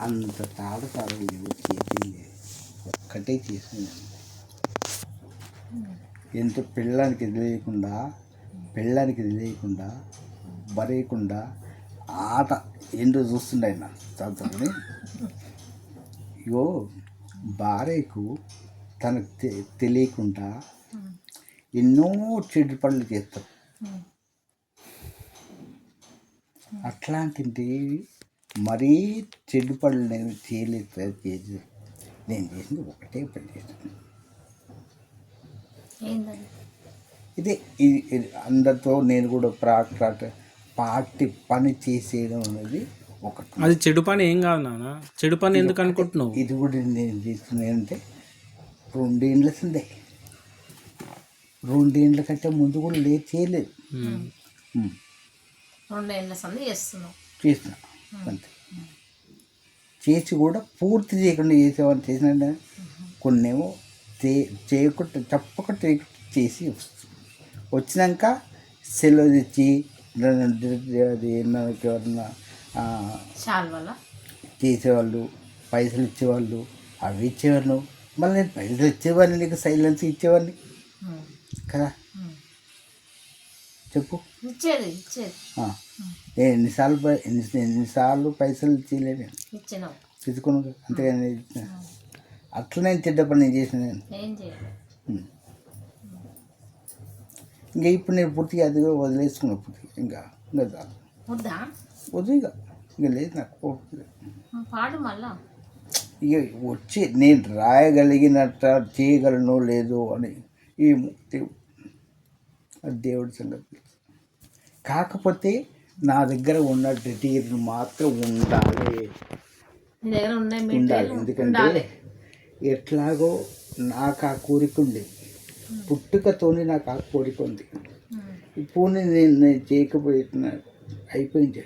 అంత తాడతాడు చేసింది ఒక్కటే చేసింది. ఎంత పిల్లానికి తెలియకుండా బరేయకుండా ఆట ఏంటో చూస్తుండే ఆయన చదువుని. ఇగో భార్యకు తనకు తెలియకుండా ఎన్నో చెడు పనులు చేస్తాం. అట్లాంటిది మరీ చెడు పనులు నేను చేయలేదు. నేను చేసింది ఒకటే పని చేస్తాను. ఇదే అందరితో నేను కూడా పార్టీ పని చేసేయడం అనేది ఒకటి. అది చెడు పని ఏం కాదు నాన్న. చెడు పని ఎందుకు అనుకుంటున్నావు? ఇది కూడా నేను చేస్తున్నానంటే 2 ఏళ్ళ కిందే, 2 ఏళ్ళ కంటే ముందు కూడా చేయలేదు. 2 ఏళ్ళ సంది చేసిన అంతే. చేసి కూడా పూర్తి చేయకుండా చేసేవాళ్ళు చేసిన కొన్నేమో చేయకుండా తప్పకుండా చేసి వచ్చినాక సెలవు తెచ్చి అది ఎవరన్నా చేసేవాళ్ళు, పైసలు ఇచ్చేవాళ్ళు, అవి ఇచ్చేవాళ్ళు. మళ్ళీ నేను పైసలు ఇచ్చేవాడిని, నీకు సైలెన్స్ ఇచ్చేవాడిని కదా. చెప్పు, ఎన్నిసార్లు పైసలు ఇచ్చేయలేదు తీసుకున్నాను. అంతేగాని అట్లనే చెడ్డ పని నేను చేసిన. నేను ఇంకా ఇప్పుడు నేను పూర్తిగా అది కూడా వదిలేసుకున్నా. పూర్తిగా ఇంకా వద్దు, ఇంకా లేదు నాకు. ఇక వచ్చి నేను రాయగలిగినట్ట చేయగలను లేదు అని ఈ దేవుడి సంగతి. కాకపోతే నా దగ్గర ఉన్న డీటెయిల్ మాత్రం ఉండాలి. ఎందుకంటే ఎట్లాగో నాకు ఆ కోరిక ఉంది, పుట్టుకతోనే నాకు ఆ కోరిక ఉంది. ఇప్పుడు నేను చేయకపోయినా అయిపోయింది,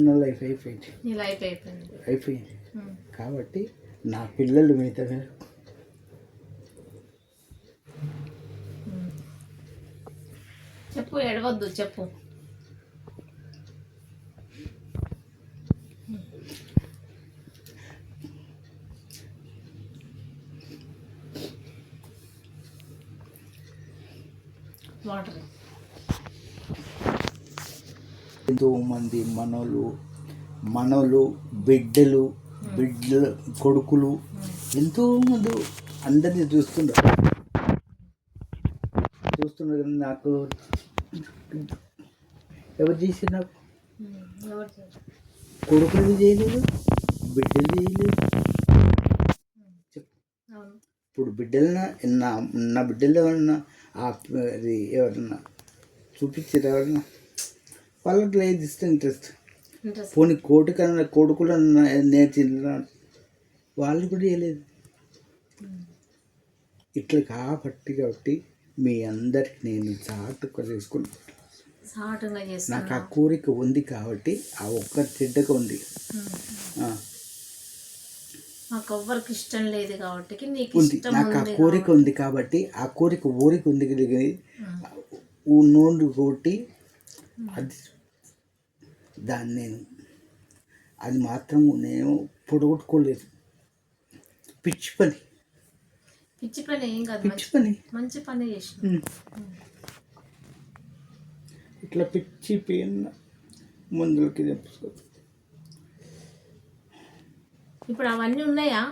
నా లైఫ్ అయిపోయింది. కాబట్టి నా పిల్లలు మిగతా చెప్పు, ఎడవద్దు, చెప్పు. ఎంతో మంది మనవలు బిడ్డలు కొడుకులు ఎంతో మంది అందరినీ చూస్తున్నారు. కానీ నాకు ఎవరు చేసి, నాకు కొడుకులు చేయలేదు, బిడ్డలు చేయలేదు. ఇప్పుడు నా బిడ్డలు ఎవరన్నా అది ఎవరన్నా చూపించారు, ఎవరన్నా వాళ్ళకి లేదు ఇంట్రెస్ట్. పోనీ కొడుకులు నేర్చిన వాళ్ళు కూడా చేయలేదు. ఇట్లా కాబట్టి మీ అందరికి నేను చాటుగా చేసుకున్నాను. నాకు ఆ కోరిక ఉంది కాబట్టి ఆ ఒక్క చెడ్డగా ఉంది. నాకు ఇష్టం లేదు కాబట్టి నాకు ఆ కోరిక ఉంది కాబట్టి ఆ కోరిక ఉంది. నోళ్ళు కొట్టి అది దాన్ని నేను అది మాత్రం నేను పొడగొట్టుకోలేదు. పిచ్చి పని ఏం కాదు, మంచి పని చేసిన. ఇట్లా పిచ్చి పేన్న ముందులకి తెప్పుకోదు. ఇప్పుడు అవన్నీ ఉన్నాయా?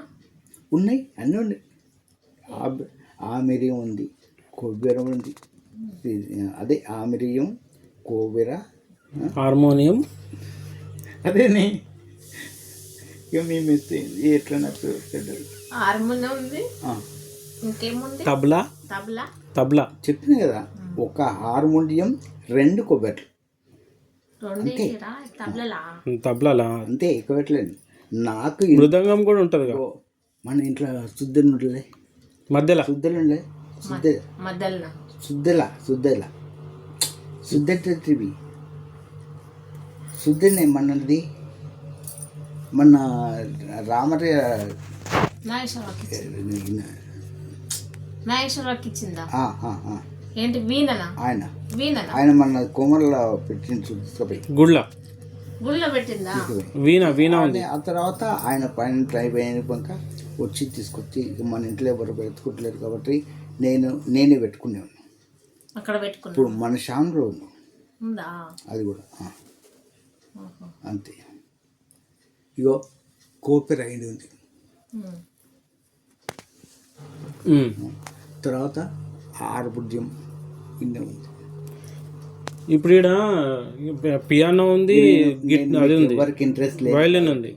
ఉన్నాయి, అన్నీ ఉన్నాయి. ఆమిరియం ఉంది, కొబ్బెర ఉంది. అదే ఆమిరియం, కొబ్బెర, హార్మోనియం, అదేనే. ఇక మేము ఎట్లా నాకు హార్మోనియం ఉంది, ఇంకేముంది? తబలా చెప్పిన కదా, ఒక హార్మోనియం, 2 కొబ్బెరలు, తబలా అంతే, ఎక్కువ పెట్టలేదు. నాకు మృదంగం కూడా ఉంటుంది. మన ఇంట్లో శుద్ధులు ఉండలే, మధ్యలో శుద్ధవి శుద్ధనే మనది. మన రామయ్య నాగేశ్వరరావుకి ఇచ్చిందా? ఏంటి వీణనా? ఆయన మన కోమల్లో పెట్టిన గుళ్ళ గుళ్ళో పెట్టిందా వీణ వీణ ఉంది. ఆ తర్వాత ఆయన పైన డ్రైవ్ అయినాక వచ్చి తీసుకొచ్చి ఇక మన ఇంట్లో ఎవరు పెట్టుకుంటలేరు కాబట్టి నేనే పెట్టుకునేవాను. అక్కడ పెట్టుకున్నా ఇప్పుడు మన షాంలో ఉందా అది కూడా ఆహా. అంతే. ఇగో కోపెర్ అయింది ఉంది. తర్వాత ఆరుబుద్ధ్యం ఇన్నే ఉంది. ఇప్పుడు ఈడ పియానో ఉంది, అది ఉంది, ఎవరికి ఇంట్రెస్ట్ లేదు, వైలిన్ ఉంది.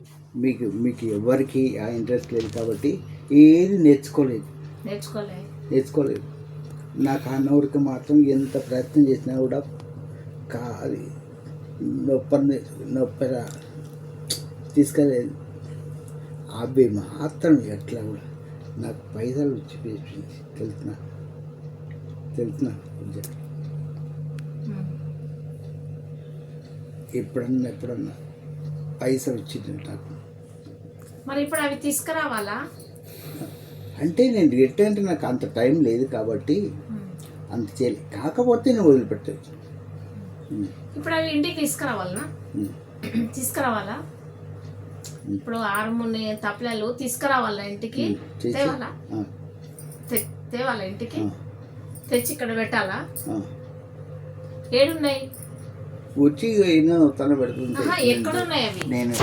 మీకు ఎవరికి ఆ ఇంట్రెస్ట్ లేదు కాబట్టి ఏది నేర్చుకోలేదు. నాకు ఆ నోరుకి మాత్రం ఎంత ప్రయత్నం చేసినా కూడా అది నొప్పి తీసుకెళ్ళలేదు. అవి మాత్రం ఎట్లా కూడా నాకు పైసలు వచ్చి తెలుసునా ఎప్పుడన్నా పైసలు వచ్చింది నాకు. మరి ఇప్పుడు అవి తీసుకురావాలా? అంటే నేను అంటే నాకు అంత టైం లేదు కాబట్టి అంత చేయలేదు. కాకపోతే నేను వదిలిపెట్టచ్చు. ఇప్పుడు అవి ఇంటికి తీసుకురావాలా? ఇప్పుడు హార్మోనియం తప్లాలు తీసుకురావాలా ఇంటికి? తేవాలా ఇంటికి? తెచ్చి ఇక్కడ పెట్టాలా? ఏడున్నాయి? వచ్చి తన పెడుతుంది. ఎక్కడున్నాయి అవి? నేను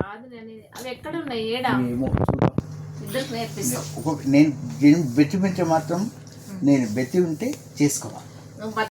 కాదు అవి ఎక్కడున్నాయి? ఏడా? ఇద్దరికి నేర్పిస్తాం. నేను బెట్టి పెంచే మాత్రం నేను బెత్తి ఉంటే చేసుకోవాలి.